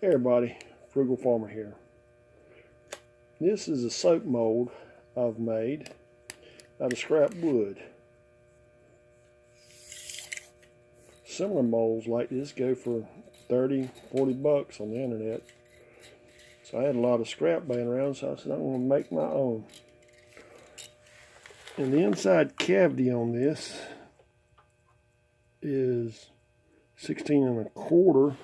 Hey everybody, Frugal Farmer here. This is a soap mold I've made out of scrap wood. Similar molds like this go for 30, 40 bucks on the internet. So I had a lot of scrap laying around, so I said I'm going to make my own. And the inside cavity on this is 16 1/4.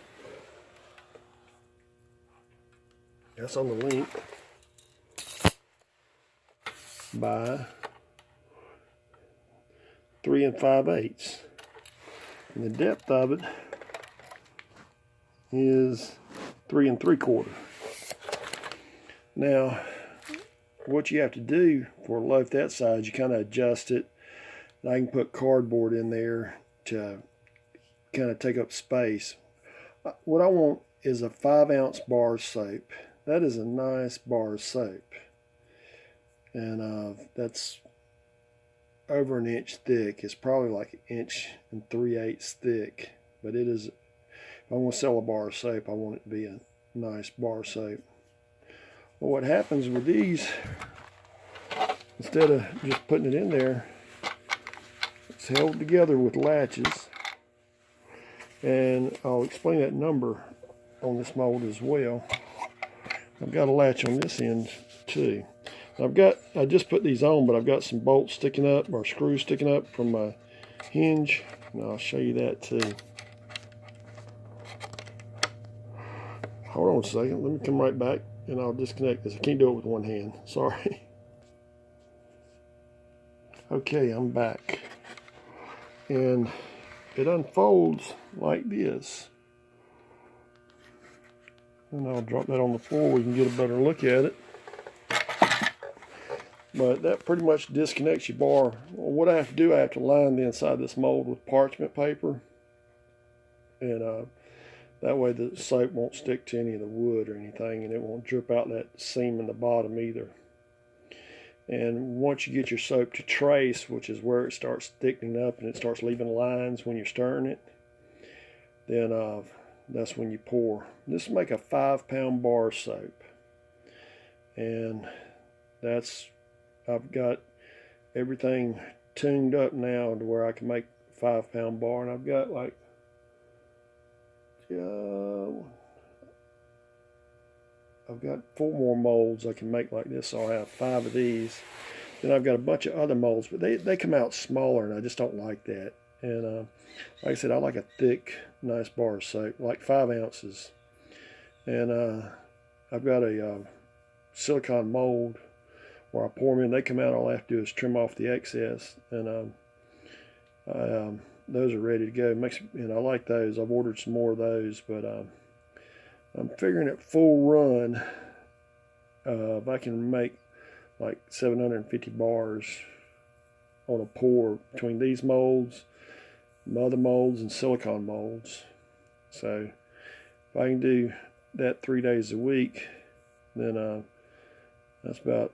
That's on the length by 3 5/8. And the depth of it is 3 3/4. Now, what you have to do for a loaf that size, you kind of adjust it. And I can put cardboard in there to kind of take up space. What I want is a 5-ounce bar soap. That is a nice bar soap, and that's over an inch thick. It's probably like 1 3/8 thick, but it is. If I want to sell a bar soap, I want it to be a nice bar soap. Well, what happens with these, instead of just putting it in there, it's held together with latches, and I'll explain that number on this mold as well. I've got a latch on this end too. I just put these on, but I've got some bolts sticking up, or screws sticking up from my hinge, and I'll show you that too. Hold on a second, let me come right back and I'll disconnect this. I can't do it with one hand, sorry. Okay, I'm back. And it unfolds like this. And I'll drop that on the floor, we can get a better look at it. But that pretty much disconnects your bar. Well, what I have to do, I have to line the inside of this mold with parchment paper. And that way the soap won't stick to any of the wood or anything, and it won't drip out that seam in the bottom either. And once you get your soap to trace, which is where it starts thickening up and it starts leaving lines when you're stirring it, then that's when you pour. This will make a 5-pound bar soap. And I've got everything tuned up now to where I can make a 5-pound bar. And I've got like, I've got 4 more molds I can make like this, so I'll have 5 of these. Then I've got a bunch of other molds, but they come out smaller, and I just don't like that. And like I said, I like a thick, nice bar of soap, like 5 ounces. And I've got a silicone mold where I pour them in. They come out, all I have to do is trim off the excess, and those are ready to go. And I like those. I've ordered some more of those, but I'm figuring at full run, if I can make like 750 bars on a pour between these molds, other molds, and silicone molds. So if I can do that 3 days a week, then that's about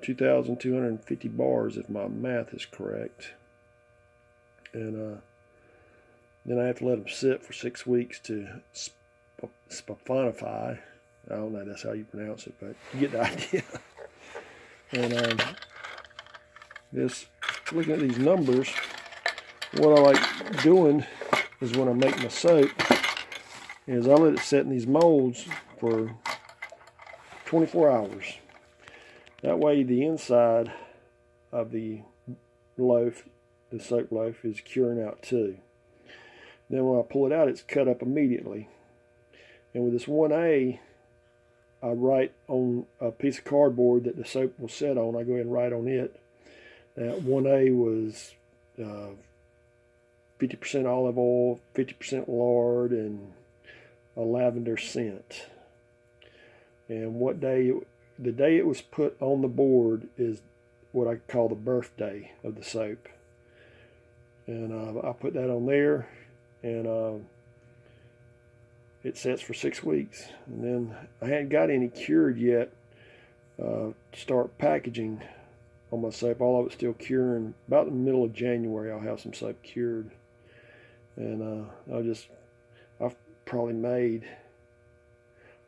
2,250 bars if my math is correct. And then I have to let them sit for 6 weeks to spafonify. I don't know if that's how you pronounce it, but you get the idea. And just looking at these numbers, what I like doing is when I make my soap, is I let it sit in these molds for 24 hours. That way the inside of the loaf, the soap loaf, is curing out too. Then when I pull it out, it's cut up immediately. And with this 1A, I write on a piece of cardboard that the soap will set on. I go ahead and write on it that 1A was 50% olive oil, 50% lard, and a lavender scent. And the day it was put on the board is what I call the birthday of the soap. And I put that on there, and it sets for 6 weeks. And then I hadn't got any cured yet to start packaging on my soap. All of it's still curing. About the middle of January, I'll have some soap cured. And I've probably made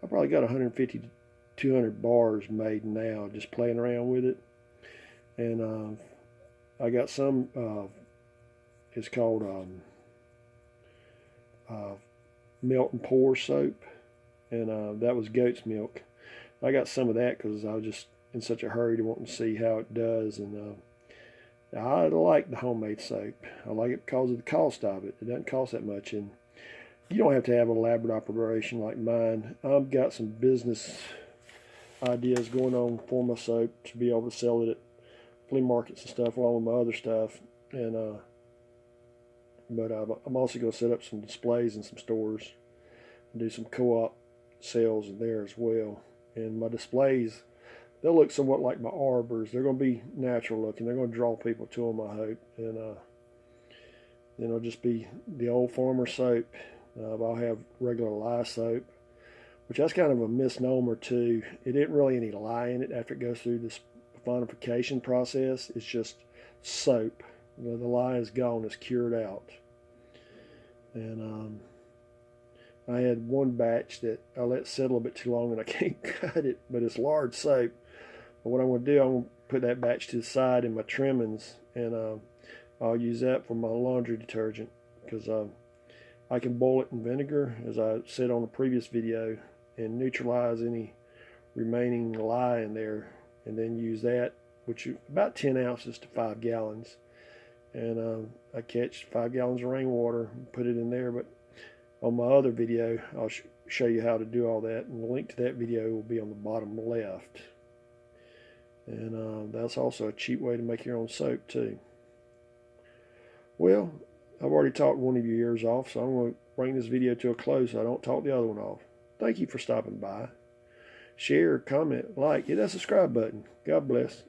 I probably got 150 to 200 bars made now, just playing around with it. And I got some, it's called melt and pour soap, and that was goat's milk. I got some of that because I was just in such a hurry to want to see how it does, and I like the homemade soap. I like it because of the cost of it. It doesn't cost that much, and you don't have to have an elaborate operation like mine. I've got some business ideas going on for my soap to be able to sell it at flea markets and stuff along with my other stuff, and but I'm also going to set up some displays in some stores and do some co-op sales in there as well. And my displays, they'll look somewhat like my arbors. They're going to be natural looking. They're going to draw people to them, I hope. And then it'll just be the old farmer soap. I'll have regular lye soap, which that's kind of a misnomer too. It isn't really any lye in it after it goes through this saponification process. It's just soap. The lye is gone. It's cured out. And I had one batch that I let settle a bit too long and I can't cut it, but it's large soap. But what I'm going to do, I'm going to put that batch to the side in my trimmings, and I'll use that for my laundry detergent, because I can boil it in vinegar, as I said on the previous video, and neutralize any remaining lye in there, and then use that, which is about 10 ounces to 5 gallons. And I catch 5 gallons of rainwater and put it in there. But on my other video, I'll show you how to do all that, and the link to that video will be on the bottom left. And that's also a cheap way to make your own soap too. Well, I've already talked one of your ears off, so I'm going to bring this video to a close so I don't talk the other one off. Thank you for stopping by. Share, comment, like, hit that subscribe button. God bless.